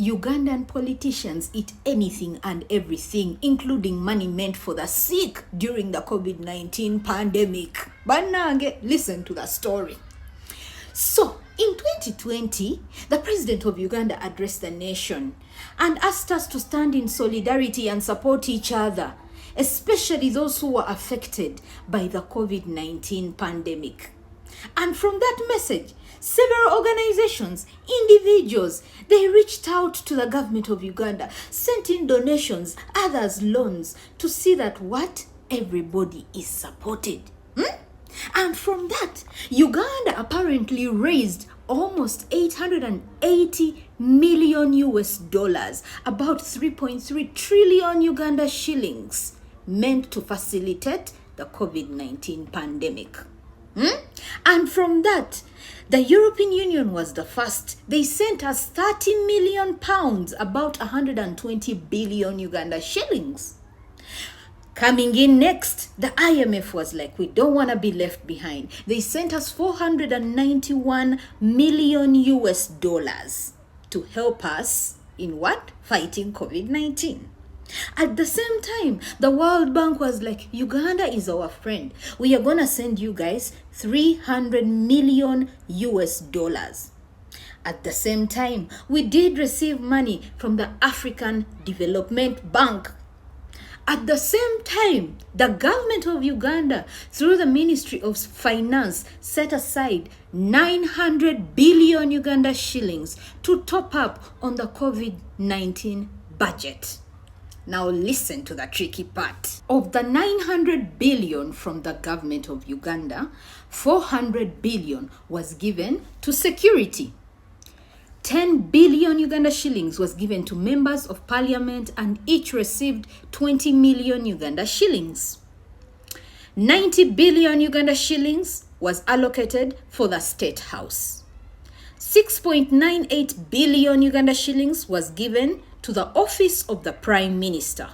Ugandan politicians eat anything and everything, including money meant for the sick during the COVID-19 pandemic. Banange, listen to the story. So, in 2020, the president of Uganda addressed the nation and asked us to stand in solidarity and support each other, especially those who were affected by the COVID-19 pandemic. And from that message, several organizations, individuals, they reached out to the government of Uganda, sent in donations, others loans, to see that what? Everybody is supported. And from that, Uganda apparently raised almost 880 million US dollars, about 3.3 trillion Uganda shillings, meant to facilitate the COVID-19 pandemic. And from that, the European Union was the first. They sent us 30 million pounds, about 120 billion Uganda shillings. Coming in next, the IMF was like, we don't want to be left behind. They sent us 491 million US dollars to help us in what? Fighting COVID-19. At the same time, the World Bank was like, Uganda is our friend. We are going to send you guys 300 million US dollars. At the same time, we did receive money from the African Development Bank. At the same time, the government of Uganda, through the Ministry of Finance, set aside 900 billion Uganda shillings to top up on the COVID-19 budget. Now listen to the tricky part. Of the 900 billion from the government of Uganda, 400 billion was given to security. 10 billion Uganda shillings was given to members of parliament, and each received 20 million Uganda shillings. 90 billion Uganda shillings was allocated for the State House. 6.98 billion Uganda shillings was given to the Office of the Prime Minister.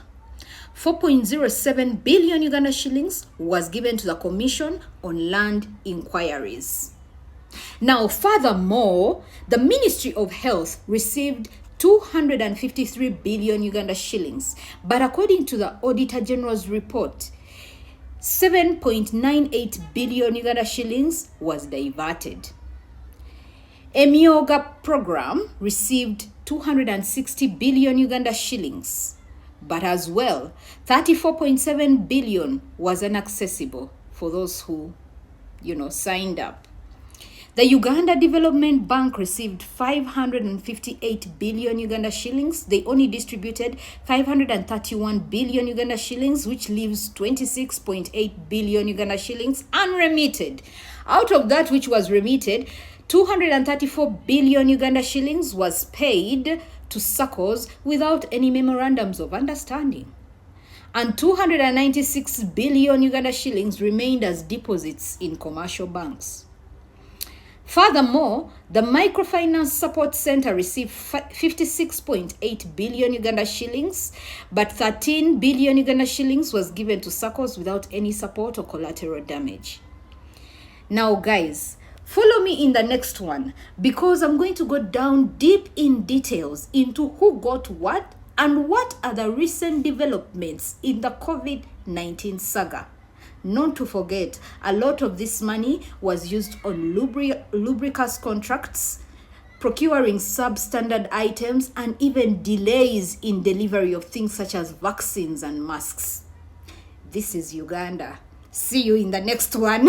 4.07 billion Uganda shillings was given to the Commission on Land Inquiries. Now, furthermore, the Ministry of Health received 253 billion Uganda shillings, but according to the Auditor General's report, 7.98 billion Uganda shillings was diverted. Emyoga program received 260 billion Uganda shillings, but as well, 34.7 billion was inaccessible for those who, signed up. The Uganda Development Bank received 558 billion Uganda shillings. They only distributed 531 billion Uganda shillings, which leaves 26.8 billion Uganda shillings unremitted. Out of that which was remitted, 234 billion Uganda shillings was paid to SACCOs without any memorandums of understanding. And 296 billion Uganda shillings remained as deposits in commercial banks. Furthermore, the Microfinance Support Center received 56.8 billion Uganda shillings, but 13 billion Uganda shillings was given to SACCOs without any support or collateral damage. Now, guys, follow me in the next one, because I'm going to go down deep in details into who got what and what are the recent developments in the COVID-19 saga. Not to forget, a lot of this money was used on lubricants contracts, procuring substandard items, and even delays in delivery of things such as vaccines and masks. This is Uganda. See you in the next one.